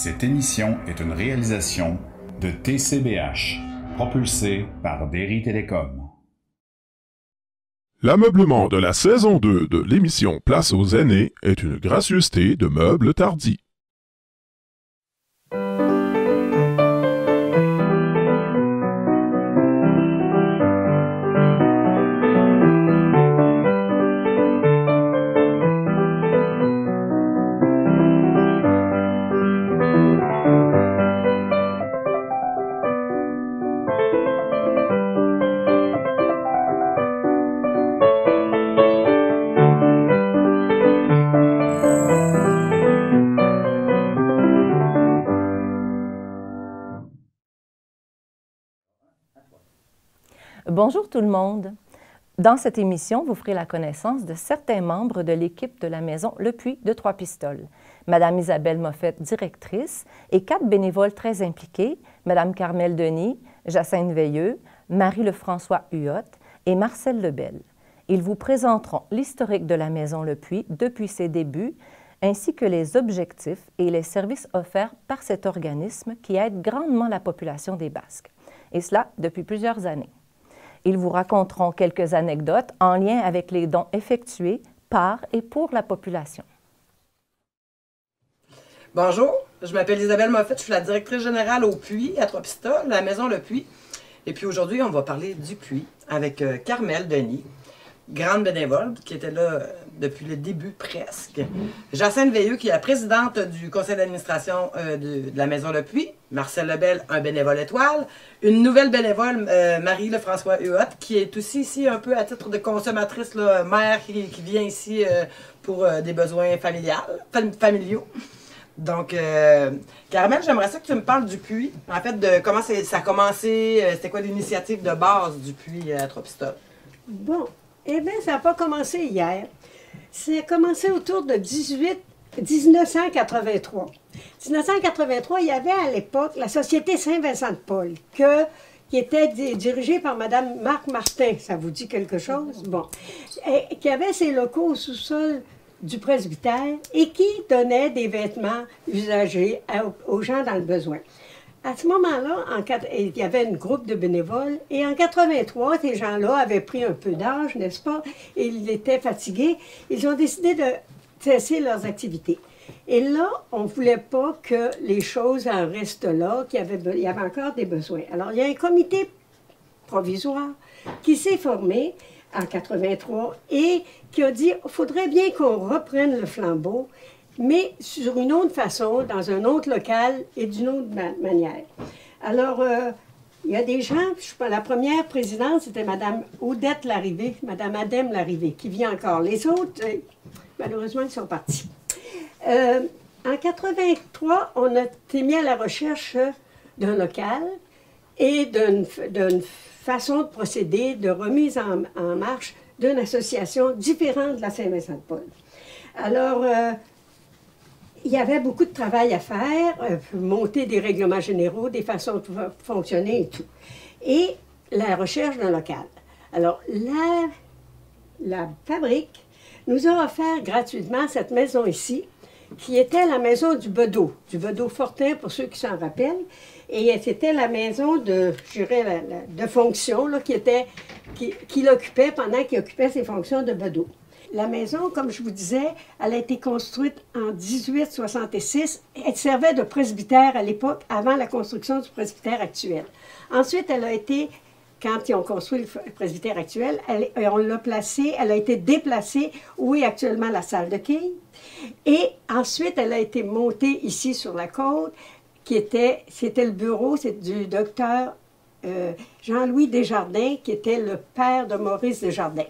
Cette émission est une réalisation de TCBH, propulsée par Derry Télécom. L'ameublement de la saison 2 de l'émission Place aux aînés est une gracieuseté de Meubles Tardy. Bonjour tout le monde. Dans cette émission, vous ferez la connaissance de certains membres de l'équipe de la maison Le Puits de Trois-Pistoles. Madame Isabelle Moffett, directrice, et 4 bénévoles très impliqués, Madame Carmel Denis, Jacinthe Veilleux, Marie-Lefrançois Huot et Marcel Lebel. Ils vous présenteront l'historique de la maison Le Puits depuis ses débuts, ainsi que les objectifs et les services offerts par cet organisme qui aide grandement la population des Basques, et cela depuis plusieurs années. Ils vous raconteront quelques anecdotes en lien avec les dons effectués par et pour la population. Bonjour, je m'appelle Isabelle Moffett, je suis la directrice générale au Puits à Trois-Pistoles, la maison Le Puits. Et puis aujourd'hui, on va parler du Puits avec Carmel Denis, grande bénévole qui était là depuis le début presque. Jacinthe Veilleux, qui est la présidente du conseil d'administration de la maison Le Puits. Marcel Lebel, un bénévole étoile. Une nouvelle bénévole, Marie-Lefrançois Huot, qui est aussi ici un peu à titre de consommatrice, là, mère qui vient ici pour des besoins familiaux. Donc, Carmel, j'aimerais ça que tu me parles du Puits. En fait, de comment ça a commencé, c'était quoi l'initiative de base du Puits à Trois-Pistoles? Bon, eh bien, ça n'a pas commencé hier. Ça a commencé autour de 1983. 1983, il y avait à l'époque la Société Saint-Vincent-de-Paul, qui était dirigée par Mme Marc Martin. Ça vous dit quelque chose? Bon. Et qui avait ses locaux au sous-sol du presbytère et qui donnait des vêtements usagés aux gens dans le besoin. À ce moment-là, il y avait un groupe de bénévoles et en 83, ces gens-là avaient pris un peu d'âge, n'est-ce pas? Et ils étaient fatigués. Ils ont décidé de cesser leurs activités. Et là, on ne voulait pas que les choses en restent là, il y avait encore des besoins. Alors, il y a un comité provisoire qui s'est formé en 83 et qui a dit qu'il faudrait bien qu'on reprenne le flambeau, mais sur une autre façon, dans un autre local et d'une autre manière. Alors, il y a des gens, la première présidente, c'était Mme Odette Larrivée, Mme Adem Larrivée, qui vit encore. Les autres, malheureusement, ils sont partis. En 83, on a été mis à la recherche d'un local et d'une façon de procéder, de remise en marche d'une association différente de la Saint-Vincent-de-Paul. Alors, il y avait beaucoup de travail à faire, monter des règlements généraux, des façons de fonctionner et tout. Et la recherche d'un local. Alors, la fabrique nous a offert gratuitement cette maison ici, qui était la maison du Bedeau Fortin, pour ceux qui s'en rappellent. Et c'était la maison de fonction là, qui l'occupait pendant qu'il occupait ses fonctions de Bedeau. La maison, comme je vous disais, elle a été construite en 1866. Elle servait de presbytère à l'époque, avant la construction du presbytère actuel. Ensuite, elle a été, quand ils ont construit le presbytère actuel, on l'a placée, elle a été déplacée où est actuellement la salle de quilles. Et ensuite, elle a été montée ici sur la côte, c'était le bureau du docteur Jean-Louis Desjardins, qui était le père de Maurice Desjardins,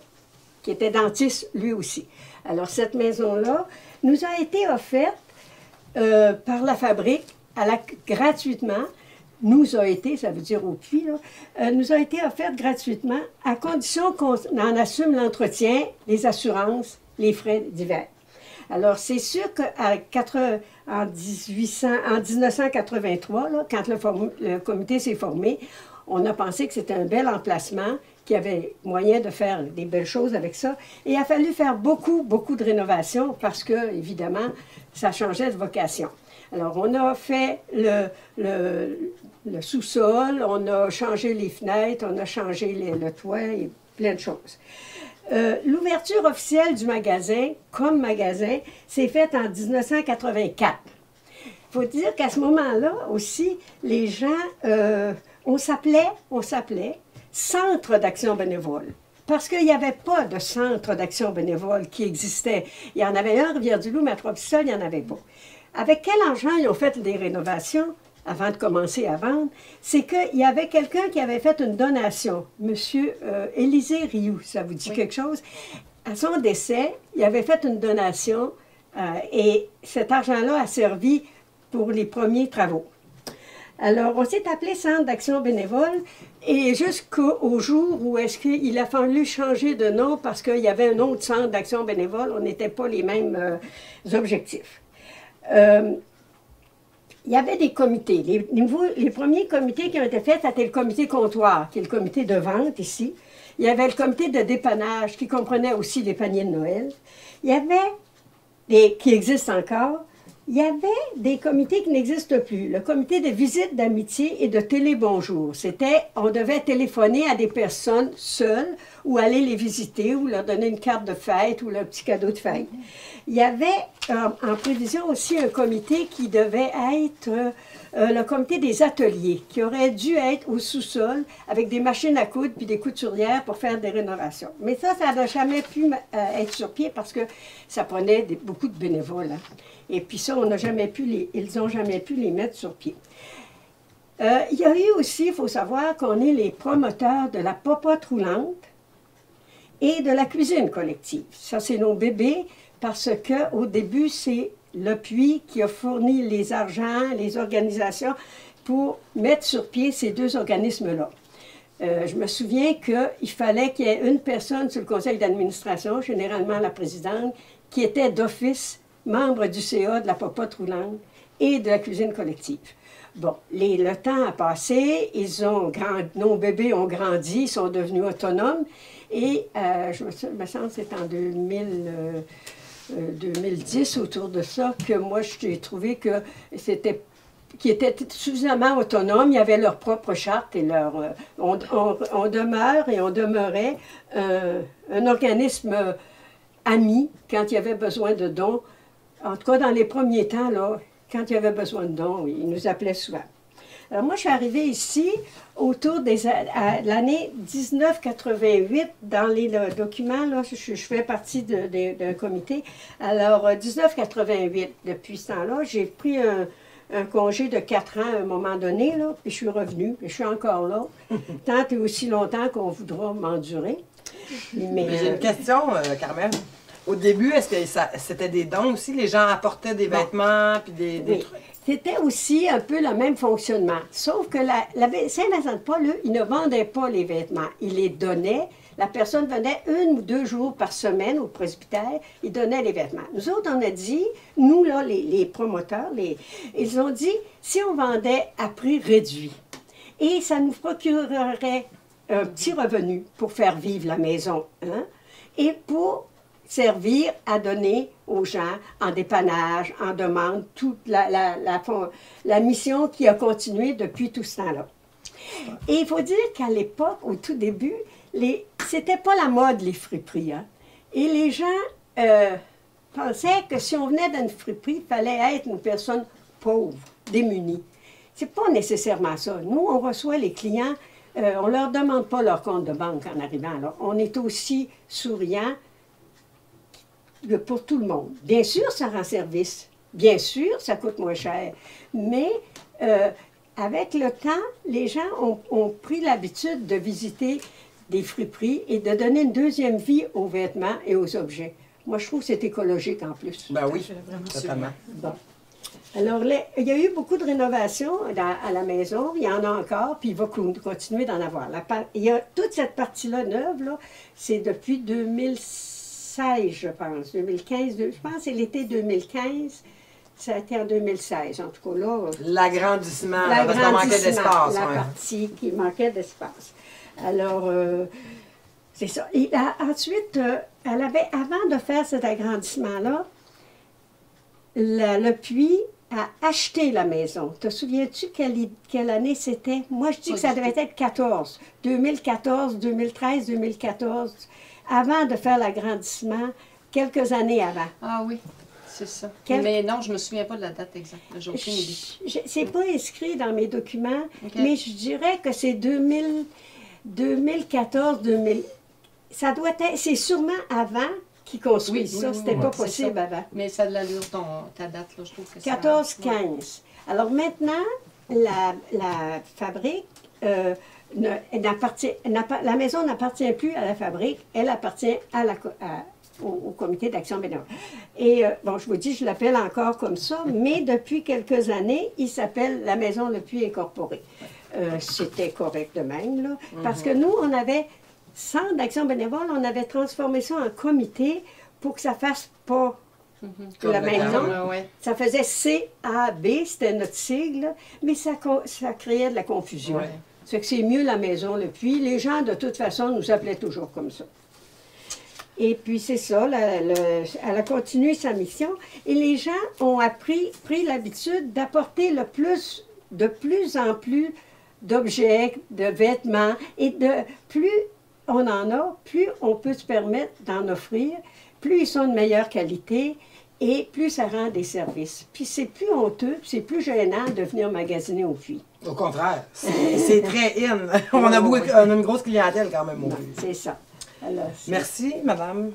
qui était dentiste lui aussi. Alors, cette maison-là nous a été offerte par la fabrique gratuitement. Nous a été, ça veut dire au Puits, nous a été offerte gratuitement à condition qu'on en assume l'entretien, les assurances, les frais divers. Alors, c'est sûr qu'en 1983, là, quand le comité s'est formé, on a pensé que c'était un bel emplacement qu'il y avait moyen de faire des belles choses avec ça. Et il a fallu faire beaucoup, beaucoup de rénovations parce que, évidemment, ça changeait de vocation. Alors, on a fait le sous-sol, on a changé les fenêtres, on a changé le toit et plein de choses. L'ouverture officielle du magasin, comme magasin, s'est faite en 1984. Il faut dire qu'à ce moment-là aussi, les gens, on s'appelait Centre d'action bénévole. Parce qu'il n'y avait pas de centre d'action bénévole qui existait. Il y en avait un à Rivière-du-Loup, mais à Trois-Pistoles, il n'y en avait pas. Avec quel argent ils ont fait des rénovations avant de commencer à vendre? C'est qu'il y avait quelqu'un qui avait fait une donation, M. Élisée Rioux, ça vous dit quelque chose? À son décès, il avait fait une donation et cet argent-là a servi pour les premiers travaux. Alors, on s'est appelé Centre d'action bénévole et jusqu'au jour où est-ce qu'il a fallu changer de nom parce qu'il y avait un autre Centre d'action bénévole, on n'était pas les mêmes objectifs. Il y avait des comités. Les premiers comités qui ont été faits, c'était le comité comptoir, qui est le comité de vente ici. Il y avait le comité de dépannage, qui comprenait aussi les paniers de Noël. Il y avait, qui existent encore, il y avait des comités qui n'existent plus. Le comité de visite d'amitié et de télé-bonjour. C'était, on devait téléphoner à des personnes seules ou aller les visiter ou leur donner une carte de fête ou leur petit cadeau de fête. Il y avait en prévision aussi un comité qui devait être le comité des ateliers, qui aurait dû être au sous-sol avec des machines à coudre puis des couturières pour faire des rénovations. Mais ça n'a jamais pu être sur pied parce que ça prenait beaucoup de bénévoles. Hein. Et puis ça, ils n'ont jamais pu les mettre sur pied. Il y a eu aussi, il faut savoir qu'on est les promoteurs de la popote roulante et de la cuisine collective. Ça, c'est nos bébés parce qu'au début, c'est le Puy qui a fourni les argents, les organisations pour mettre sur pied ces deux organismes-là. Je me souviens qu'il fallait qu'il y ait une personne sur le conseil d'administration, généralement la présidente, qui était d'office membre du CA de la popote roulante et de la cuisine collective. Bon, le temps a passé, nos bébés ont grandi, ils sont devenus autonomes, et je me sens que c'est en 2010, autour de ça, que moi, j'ai trouvé que qu'ils étaient suffisamment autonomes, ils avaient leur propre charte et on demeure et on demeurait un organisme ami quand il y avait besoin de dons. En tout cas, dans les premiers temps, là, quand il y avait besoin de dons, ils nous appelaient souvent. Alors moi, je suis arrivée ici autour de l'année 1988. Dans les documents, là, je fais partie d'un comité. Alors, 1988, depuis ce temps-là, j'ai pris un congé de 4 ans à un moment donné, là, puis je suis revenue, puis je suis encore là, tant et aussi longtemps qu'on voudra m'endurer. Mais j'ai une question, Carmel. Au début, est-ce que c'était des dons aussi? Les gens apportaient des vêtements puis des trucs? C'était aussi un peu le même fonctionnement. Sauf que Saint-Vincent-de-Paul, ils ne vendaient pas les vêtements. Ils les donnaient. La personne venait 1 ou 2 jours par semaine au presbytère. Ils donnaient les vêtements. Nous autres, on a dit, nous, là, les promoteurs, ils ont dit, si on vendait à prix réduit, et ça nous procurerait un petit revenu pour faire vivre la maison, hein, et pour servir à donner aux gens en dépannage, en demande, toute la mission qui a continué depuis tout ce temps-là. Et il faut dire qu'à l'époque, au tout début, c'était pas la mode, les friperies. Hein? Et les gens pensaient que si on venait d'une friperie, il fallait être une personne pauvre, démunie. C'est pas nécessairement ça. Nous, on reçoit les clients, on leur demande pas leur compte de banque en arrivant là. On est aussi souriant pour tout le monde. Bien sûr, ça rend service. Bien sûr, ça coûte moins cher. Mais avec le temps, les gens ont pris l'habitude de visiter des friperies et de donner une deuxième vie aux vêtements et aux objets. Moi, je trouve que c'est écologique en plus. Ben oui, totalement. Bon. Alors, il y a eu beaucoup de rénovations à la maison. Il y en a encore, puis il va continuer d'en avoir. Il y a toute cette partie-là neuve, là, c'est depuis 2016, je pense. 2015, je pense que c'est l'été 2015. Ça a été en 2016, en tout cas là. L'agrandissement, parce qu'on manquait d'espace. La partie qui manquait d'espace. Alors, c'est ça. Et ensuite, elle avait, avant de faire cet agrandissement-là, le puits a acheté la maison. Te souviens-tu quelle année c'était? Moi, je dis que ça devait être 14. 2014, 2013, 2014. Avant de faire l'agrandissement, quelques années avant. Ah oui, c'est ça. Mais non, je ne me souviens pas de la date exacte. J'ai aucune idée. C'est pas inscrit dans mes documents, Okay. mais je dirais que c'est 2014, 2000. Ça doit être. C'est sûrement avant qu'ils construisent ça. C'était pas possible avant. Mais ça a de l'allure, ta date, là, je trouve que 14-15. Alors maintenant, la fabrique, la maison n'appartient plus à la fabrique, elle appartient au comité d'action bénévole. Et bon, je vous dis, je l'appelle encore comme ça, mais depuis quelques années, il s'appelle la Maison Le Puits Incorporée. C'était correct de même, là, parce que nous, on avait, Centre d'action bénévole, on avait transformé ça en comité pour que ça fasse pas la maison. Ça faisait CAB, c'était notre sigle, mais ça créait de la confusion. Ouais. C'est que c'est mieux la Maison Le Puits. Les gens, de toute façon, nous appelaient toujours comme ça. Et puis, c'est ça, elle a continué sa mission. Et les gens ont pris l'habitude d'apporter de plus en plus d'objets, de vêtements. Et plus on en a, plus on peut se permettre d'en offrir, plus ils sont de meilleure qualité et plus ça rend des services. Puis c'est plus honteux, puis c'est plus gênant de venir magasiner au puits. Au contraire, c'est très in. On a une grosse clientèle quand même au puits. C'est ça. Alors, Merci, madame.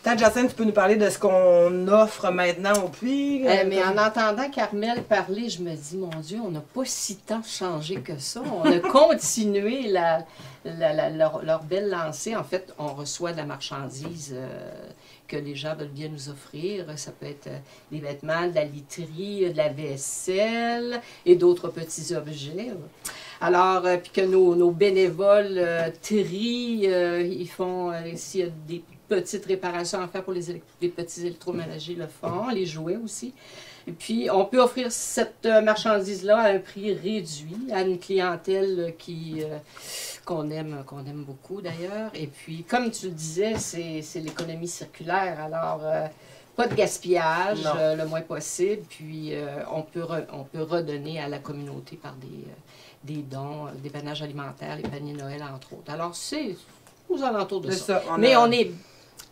Peut-être, Jacinthe, tu peux nous parler de ce qu'on offre maintenant au puits? Mais en entendant Carmel parler, je me dis, mon Dieu, on n'a pas si tant changé que ça. On a continué leur belle lancée. En fait, on reçoit de la marchandise que les gens veulent bien nous offrir. Ça peut être des vêtements, de la literie, de la vaisselle et d'autres petits objets. Alors, puis que nos bénévoles trient, ils font, s'il y a des petites réparations à faire pour les petits électroménagers, le font, les jouets aussi. Et puis, on peut offrir cette marchandise-là à un prix réduit à une clientèle qu'on aime beaucoup d'ailleurs. Et puis, comme tu le disais, c'est l'économie circulaire. Alors, pas de gaspillage, le moins possible. Puis, on peut redonner à la communauté par des dons, des panaches alimentaires, les paniers Noël, entre autres. Alors, c'est aux alentours de ça. Mais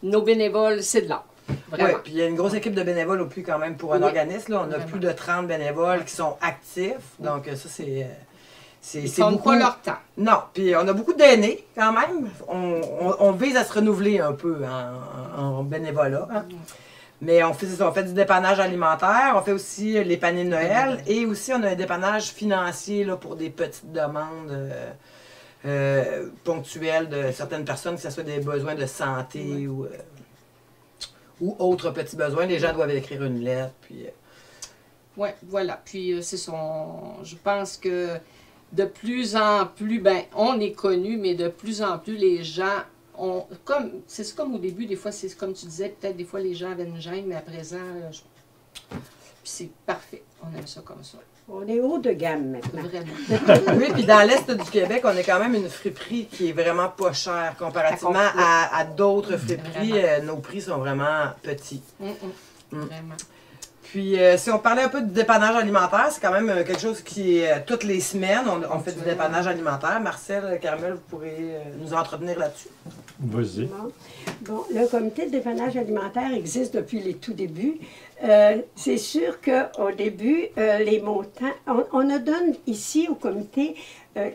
nos bénévoles, c'est de l'art. Oui, puis il y a une grosse équipe de bénévoles au puits quand même pour un organisme. Là. On a plus de 30 bénévoles qui sont actifs. Donc ça, c'est beaucoup. Pas leur temps. Non, puis on a beaucoup d'aînés quand même. On vise à se renouveler un peu en bénévolat. Hein. Mais on fait du dépannage alimentaire, on fait aussi les paniers de Noël et aussi on a un dépannage financier là, pour des petites demandes ponctuelles de certaines personnes, que ce soit des besoins de santé ou autres petits besoins. Les gens doivent écrire une lettre. Puis, oui, voilà. Puis c'est je pense que de plus en plus, on est connu, mais de plus en plus les gens c'est comme au début, des fois, c'est comme tu disais, peut-être des fois les gens avaient une gêne, mais à présent, puis c'est parfait. On aime ça comme ça. On est haut de gamme maintenant. Vraiment. Oui, puis dans l'Est du Québec, on est quand même une friperie qui est vraiment pas chère comparativement à d'autres friperies. Nos prix sont vraiment petits. Vraiment. Puis, si on parlait un peu de dépannage alimentaire, c'est quand même quelque chose qui est toutes les semaines. On fait du dépannage alimentaire. Marcel, Carmel, vous pourrez nous entretenir là-dessus. Vas-y. Bon, le comité de dépannage alimentaire existe depuis les tout débuts. C'est sûr qu'au début, les montants... On donne ici au comité,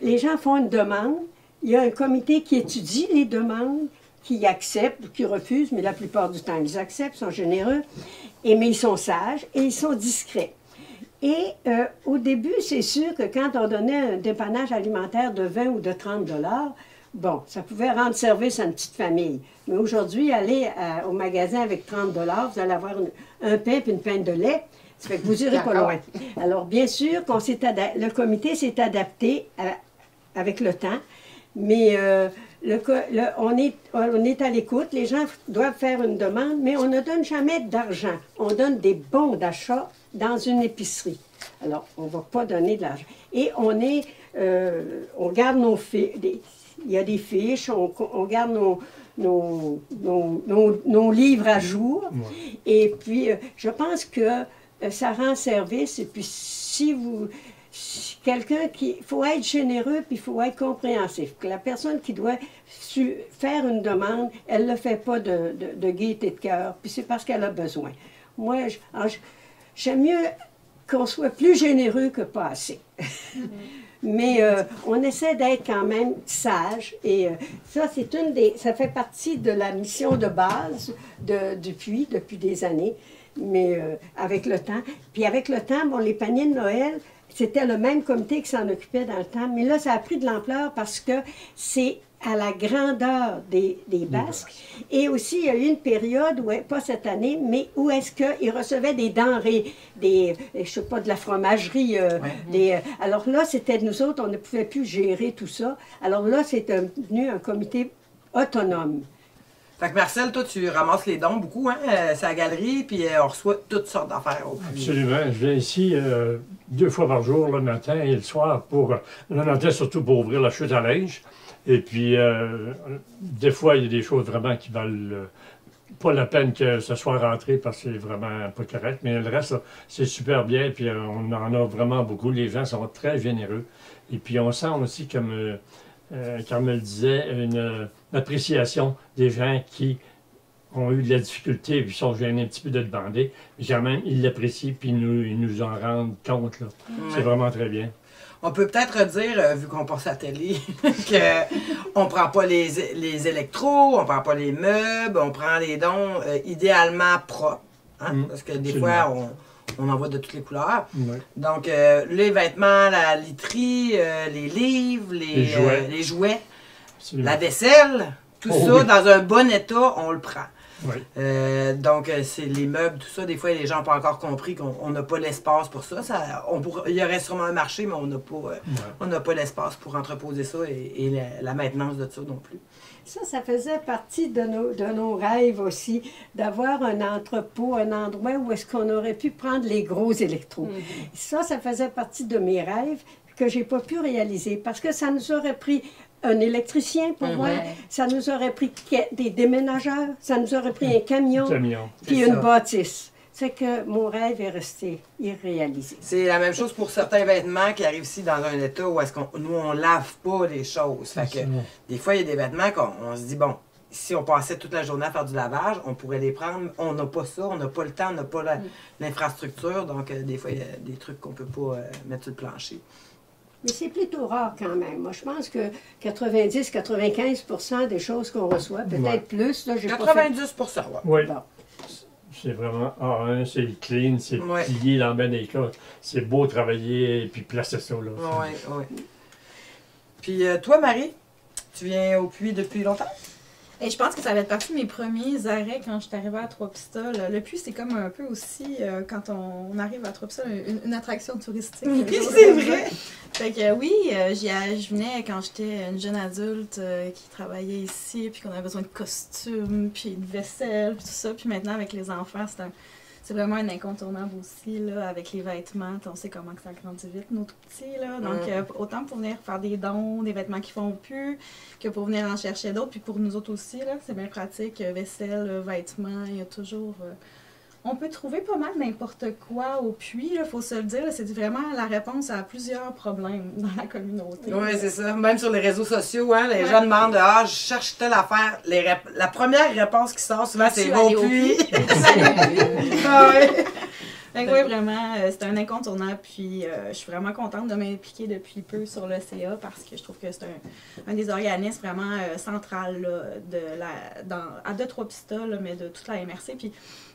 les gens font une demande. Il y a un comité qui étudie les demandes, qui acceptent ou qui refusent, mais la plupart du temps, ils acceptent, sont généreux. Mais ils sont sages et ils sont discrets. Et au début, c'est sûr que quand on donnait un dépannage alimentaire de 20 ou de 30 $, bon, ça pouvait rendre service à une petite famille. Mais aujourd'hui, aller au magasin avec 30 $, vous allez avoir un pain et une pinte de lait. Ça fait que vous irez pas loin. Alors, bien sûr, le comité s'est adapté avec le temps, mais on est à l'écoute. Les gens doivent faire une demande, mais on ne donne jamais d'argent. On donne des bons d'achat dans une épicerie. Alors, on ne va pas donner de l'argent. Et on garde nos il y a des fiches, on garde nos livres à jour. Ouais. Et puis, je pense que ça rend service. Et puis, quelqu'un il faut être généreux, puis il faut être compréhensif. Que la personne qui doit faire une demande, elle ne le fait pas de gaieté de cœur, puis c'est parce qu'elle a besoin. Moi, j'aime mieux qu'on soit plus généreux que pas assez. Mais on essaie d'être quand même sage. Et ça, ça fait partie de la mission de base du puits depuis des années. Mais avec le temps. Puis avec le temps, bon, les paniers de Noël, c'était le même comité qui s'en occupait dans le temps. Mais là, ça a pris de l'ampleur parce que c'est à la grandeur des Basques. Et aussi, il y a eu une période, pas cette année, mais où est-ce qu'ils recevaient des denrées, je sais pas, de la fromagerie. Alors là, c'était nous autres, on ne pouvait plus gérer tout ça. Alors là, c'est devenu un comité autonome. Fait que Marcel, toi, tu ramasses les dons beaucoup, hein? C'est à la galerie, puis on reçoit toutes sortes d'affaires au puits. Absolument. Je viens ici 2 fois par jour, le matin et le soir, le matin surtout pour ouvrir la chute à linge. Et puis, des fois, il y a des choses vraiment qui valent pas la peine que ce soit rentré parce que c'est vraiment pas correct. Mais le reste, c'est super bien. Puis, on en a vraiment beaucoup. Les gens sont très généreux. Et puis, on sent aussi, comme Carmel disait, une appréciation des gens qui ont eu de la difficulté et qui sont gênés un petit peu de demander. Mais quand même, ils l'apprécient puis ils nous en rendent compte. Là. C'est vraiment très bien. On peut peut-être dire, vu qu'on passe à la télé, qu'on ne prend pas les électros, on ne prend pas les meubles, on prend les dons idéalement propres. Hein? Parce que des fois, on en voit de toutes les couleurs. Oui. Donc, les vêtements, la literie, les livres, les jouets la vaisselle, tout ça, dans un bon état, on le prend. Oui. Donc, c'est les meubles, tout ça. Des fois, les gens n'ont pas encore compris qu'on n'a pas l'espace pour ça. Il y aurait sûrement un marché, mais on n'a pas l'espace pour entreposer ça et la maintenance de ça non plus. Ça faisait partie de nos rêves aussi, d'avoir un entrepôt, un endroit où est-ce qu'on aurait pu prendre les gros électros. Ça faisait partie de mes rêves que je n'ai pas pu réaliser parce que ça nous aurait pris un électricien pour moi, ça nous aurait pris des déménageurs, ça nous aurait pris un camion. Puis une bâtisse. C'est que mon rêve est resté irréalisé. C'est la même chose pour certains vêtements qui arrivent ici dans un état où est-ce nous, on lave pas les choses. Fait que, des fois, il y a des vêtements qu'on se dit, bon, si on passait toute la journée à faire du lavage, on pourrait les prendre. On n'a pas ça, on n'a pas le temps, on n'a pas l'infrastructure. Donc, des fois, il y a des trucs qu'on ne peut pas mettre sur le plancher. Mais c'est plutôt rare quand même. Moi, je pense que 90-95% des choses qu'on reçoit, peut-être plus. Là, 90%, oui. Bon. C'est vraiment A1, c'est clean, c'est plié dans ben des cas. C'est beau travailler et puis placer ça là. Oui, oui. Puis toi, Marie, tu viens au puits depuis longtemps? Et je pense que ça va être partie de mes premiers arrêts quand je suis arrivée à Trois-Pistoles. Le puits, c'est comme un peu aussi, quand on arrive à Trois-Pistoles, une attraction touristique. Oui, c'est vrai! Fait que oui, je venais quand j'étais une jeune adulte qui travaillait ici, puis qu'on avait besoin de costumes, puis de vaisselle, puis tout ça. Puis maintenant, avec les enfants, c'est vraiment un incontournable aussi, là, avec les vêtements. On sait comment que ça grandit vite, nos tout petits, là. Donc, autant pour venir faire des dons, des vêtements qui font plus, que pour venir en chercher d'autres. Puis pour nous autres aussi, là, c'est bien pratique. Vaisselle, vêtements, il y a toujours... on peut trouver pas mal n'importe quoi au puits, il faut se le dire. C'est vraiment la réponse à plusieurs problèmes dans la communauté. Oui, c'est ça. Même sur les réseaux sociaux, hein, les gens demandent « Ah, je cherche telle affaire. » La première réponse qui sort souvent, c'est « Va au puits. » Ah ouais. Donc, oui, vraiment, c'est un incontournable. Puis, je suis vraiment contente de m'impliquer depuis peu sur le CA parce que je trouve que c'est un des organismes vraiment central là, de Trois-Pistoles, mais de toute la MRC. Puis,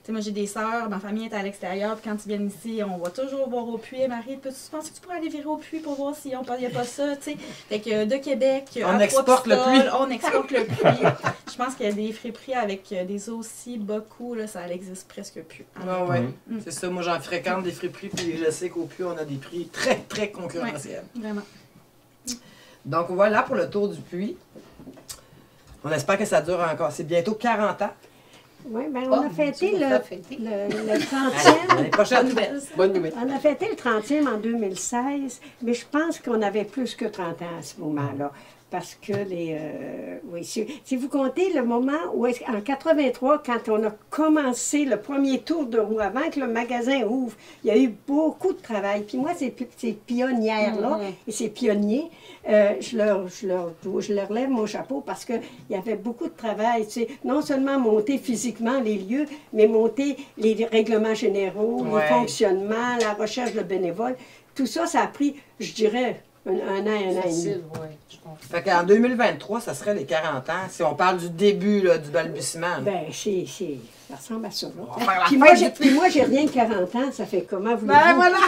moi, j'ai des sœurs, ma famille est à l'extérieur, puis quand ils viennent ici, on va toujours voir au puits. Marie, peux-tu penser que tu pourrais aller virer au puits pour voir s'il n'y a pas ça, tu sais? Fait que de Québec on exporte le puits. On exporte le puits. Je pense qu'il y a des friperies avec des eaux aussi bas coûts, là, ça n'existe presque plus. Oui, c'est ça. Moi, j'en fréquente des friperies, puis je sais qu'au puits, on a des prix très, très concurrentiels. Vraiment. Donc, voilà pour le tour du puits. On espère que ça dure encore. C'est bientôt 40 ans. Oui, bien, on a fêté le 30e. L'année prochaine. Bonne nouvelle. On a fêté le 30e en 2016, mais je pense qu'on avait plus que 30 ans à ce moment-là. Parce que oui, si vous comptez le moment où, en 83, quand on a commencé le premier tour de roue, avant que le magasin ouvre, il y a eu beaucoup de travail. Puis moi, ces pionnières-là et ces pionniers, je leur lève mon chapeau parce qu'il y avait beaucoup de travail. Tu sais, non seulement monter physiquement les lieux, mais monter les règlements généraux, le fonctionnement, la recherche de bénévoles. Tout ça, ça a pris, je dirais, un an et demi. Fait qu'en 2023, ça serait les 40 ans, si on parle du début là, du balbutiement. Ben, ça ressemble à ça. Là. Puis moi, j'ai rien que 40 ans, ça fait comment vous Ben voilà!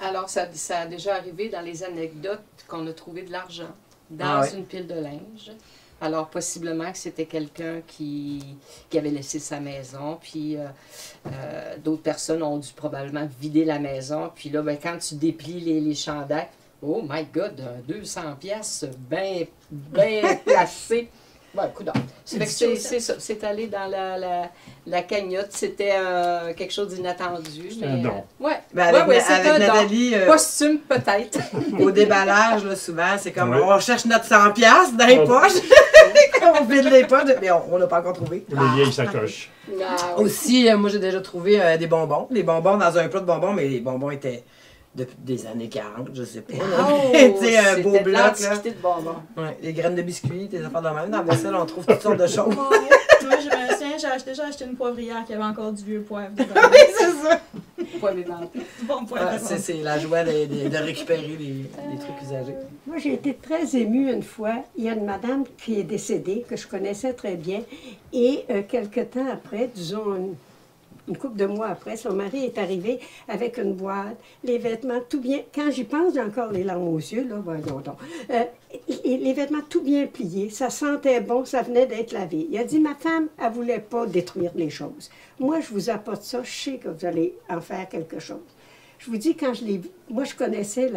Alors, ça a déjà arrivé dans les anecdotes qu'on a trouvé de l'argent dans une pile de linge. Alors, possiblement que c'était quelqu'un qui avait laissé sa maison, puis d'autres personnes ont dû probablement vider la maison. Puis là, ben, quand tu déplies les chandails, oh my God, 200 pièces bien placé. Ben, écoute, c'est ça, c'est allé dans la cagnotte. C'était quelque chose d'inattendu. C'est un don. Oui, ben avec Nathalie, costume peut-être. Au déballage, là, souvent, c'est comme on cherche notre 100 pièces dans les poches. On vide les poches, mais on l'a pas encore trouvé. Les vieilles sacoches. Aussi, moi, j'ai déjà trouvé des bonbons. Les bonbons dans un plat de bonbons, mais les bonbons étaient depuis des années 40, je sais pas. Tu sais, un beau bloc, là. De bonbons. Ouais, les graines de biscuits, des affaires de même. Dans la vaisselle, on trouve toutes sortes de choses. Moi, je me souviens, j'ai déjà acheté une poivrière qui avait encore du vieux poivre. Oui, c'est ça. Poivre éventé. Bon poivre. C'est la joie de récupérer les trucs usagés. Moi, j'ai été très émue une fois. Il y a une madame qui est décédée, que je connaissais très bien. Et quelque temps après, disons une couple de mois après, son mari est arrivé avec une boîte, les vêtements tout bien. Quand j'y pense, j'ai encore les larmes aux yeux, là, voyons donc. Les vêtements tout bien pliés, ça sentait bon, ça venait d'être lavé. Il a dit, ma femme, elle ne voulait pas détruire les choses. Moi, je vous apporte ça, je sais que vous allez en faire quelque chose. Je vous dis, quand je l'ai vu, moi, je connaissais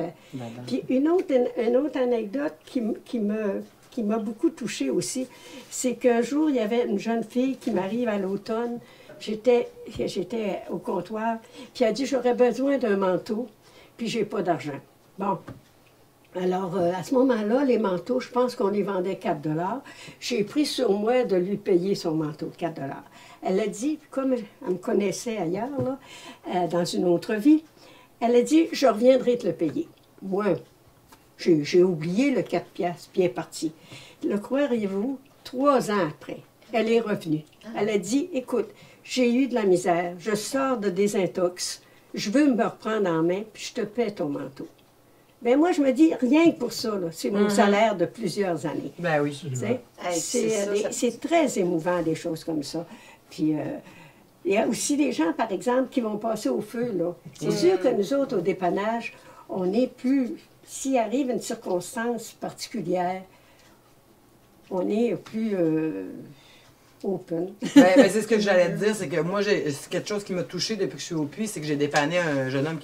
Puis une autre anecdote qui m'a beaucoup touchée aussi, c'est qu'un jour, il y avait une jeune fille qui m'arrive à l'automne. J'étais au comptoir, puis elle a dit, j'aurais besoin d'un manteau, puis j'ai pas d'argent. Bon. Alors, à ce moment-là, les manteaux, je pense qu'on les vendait 4 $. J'ai pris sur moi de lui payer son manteau, 4 $. Elle a dit, comme elle me connaissait ailleurs, là, dans une autre vie, elle a dit, je reviendrai te le payer. Moi, j'ai oublié le 4 piastres, bien parti. Le croiriez-vous, 3 ans après, elle est revenue. Elle a dit, écoute, j'ai eu de la misère, je sors de désintox, je veux me reprendre en main, puis je te paie ton manteau. Bien, moi, je me dis, rien que pour ça, c'est mon salaire de plusieurs années. Ben oui. C'est très émouvant, des choses comme ça. Puis, il y a aussi des gens, par exemple, qui vont passer au feu, là. C'est sûr que nous autres, au dépannage, on est plus... S'il arrive une circonstance particulière, on est plus... open. Ben, c'est ce que j'allais te dire, c'est que moi, c'est quelque chose qui m'a touchée depuis que je suis au puits, c'est que j'ai dépanné un jeune homme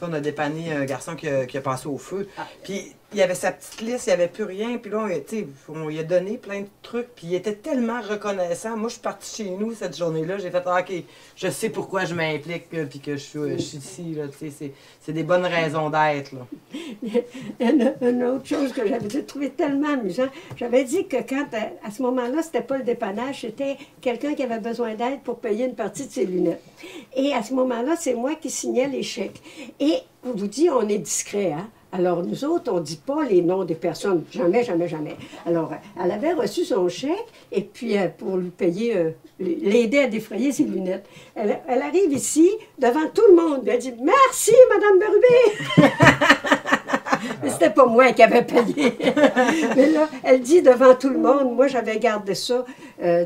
on a dépanné un garçon qui a passé au feu. Puis il y avait sa petite liste, il n'y avait plus rien, puis là, on lui a donné plein de trucs, puis il était tellement reconnaissant. Moi, je suis partie chez nous cette journée-là, j'ai fait, OK, je sais pourquoi je m'implique, puis que je suis ici, là, c'est des bonnes raisons d'être, là. Une autre chose que j'avais trouvé tellement amusant, j'avais dit que quand, à ce moment-là, c'était pas le dépannage, c'était quelqu'un qui avait besoin d'aide pour payer une partie de ses lunettes. Et à ce moment-là, c'est moi qui signais les chèques. Et on vous dit, on est discret, hein? Alors, nous autres, on ne dit pas les noms des personnes. Jamais, jamais, jamais. Alors, elle avait reçu son chèque, et puis pour lui payer, l'aider à défrayer ses lunettes. Elle arrive ici, devant tout le monde. Elle dit « Merci, Madame Berubé! » Mais c'était pas moi qui avais payé. Mais là, elle dit devant tout le monde, moi, j'avais gardé ça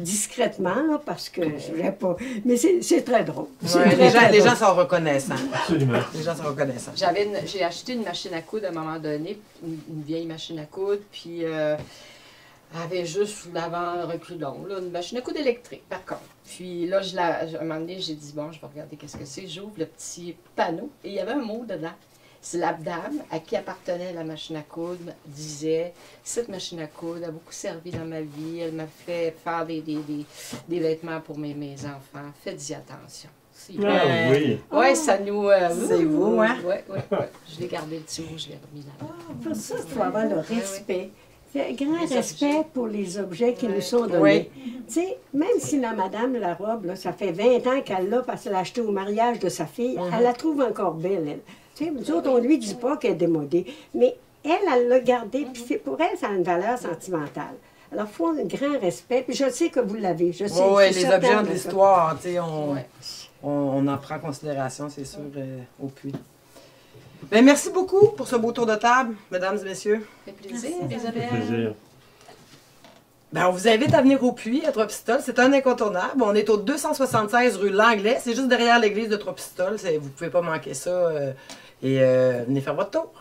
discrètement, là, parce que je voulais pas... Mais c'est très drôle. Ouais, les gens sont reconnaissants. Absolument. Les gens sont reconnaissants. J'ai acheté une machine à coudre à un moment donné, une vieille machine à coudre, puis elle avait juste sous l'avant un reculon, là, une machine à coudre électrique, par contre. Puis là, à un moment donné, j'ai dit, bon, je vais regarder qu'est-ce que c'est. J'ouvre le petit panneau et il y avait un mot dedans. C'est la dame à qui appartenait la machine à coudre disait « Cette machine à coudre a beaucoup servi dans ma vie. Elle m'a fait faire des vêtements pour mes enfants. Faites-y attention. » Ah oui. Oui, ça nous... C'est vous, hein? Oui, oui, oui. Je l'ai gardé le petit mot, je l'ai remis là. Pour ça, il faut avoir le respect. C'est un grand Les respect objets. pour les objets qui nous sont donnés. Oui. Tu sais, même si la madame, la robe, là, ça fait 20 ans qu'elle l'a parce qu'elle l'a achetée au mariage de sa fille, elle la trouve encore belle, elle. Tu sais, nous autres, on ne lui dit pas qu'elle est démodée. Mais elle l'a gardée, puis pour elle, ça a une valeur sentimentale. Alors, il faut un grand respect, puis je sais que vous l'avez. Je sais. Oui, je suis les certaine objets de ça. l'histoire, tu sais, on, Ouais. on en prend en considération, c'est sûr, au puits. Ben, merci beaucoup pour ce beau tour de table, mesdames et messieurs. Ça fait plaisir, Ça fait Isabelle. plaisir. Ben, on vous invite à venir au puits à Trois-Pistoles. C'est un incontournable. On est au 276 rue Langlais. C'est juste derrière l'église de Trois-Pistoles. Vous ne pouvez pas manquer ça. Venez faire votre tour.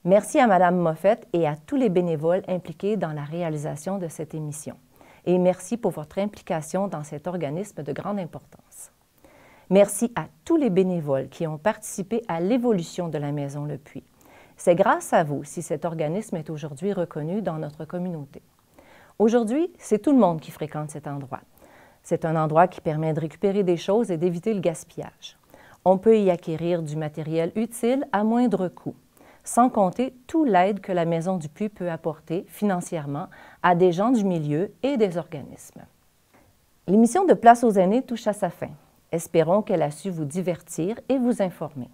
Merci à Mme Moffett et à tous les bénévoles impliqués dans la réalisation de cette émission. Et merci pour votre implication dans cet organisme de grande importance. Merci à tous les bénévoles qui ont participé à l'évolution de la Maison Le Puits. C'est grâce à vous si cet organisme est aujourd'hui reconnu dans notre communauté. Aujourd'hui, c'est tout le monde qui fréquente cet endroit. C'est un endroit qui permet de récupérer des choses et d'éviter le gaspillage. On peut y acquérir du matériel utile à moindre coût, sans compter tout l'aide que la Maison du Puits peut apporter financièrement à des gens du milieu et des organismes. L'émission de Place aux aînés touche à sa fin. Espérons qu'elle a su vous divertir et vous informer.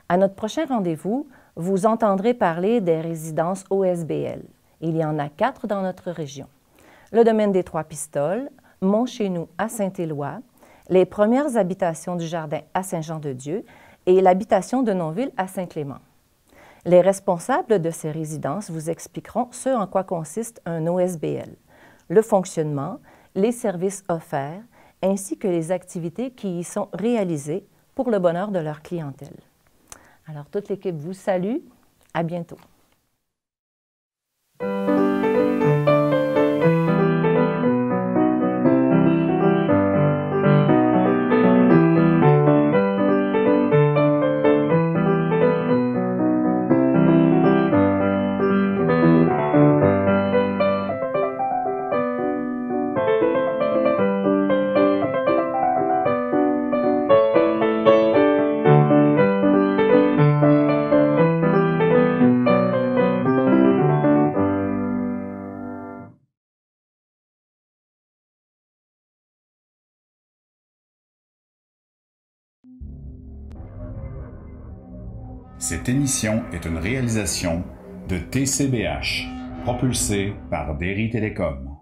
À notre prochain rendez-vous, vous entendrez parler des résidences OSBL. Il y en a 4 dans notre région. Le domaine des Trois-Pistoles, Mont-Chez-Nous à Saint-Éloi, les premières habitations du Jardin à Saint-Jean-de-Dieu et l'habitation de Nonville à Saint-Clément. Les responsables de ces résidences vous expliqueront ce en quoi consiste un OSBL, le fonctionnement, les services offerts ainsi que les activités qui y sont réalisées pour le bonheur de leur clientèle. Alors, toute l'équipe vous salue. À bientôt. Cette émission est une réalisation de TCBH, propulsée par Derry Télécom.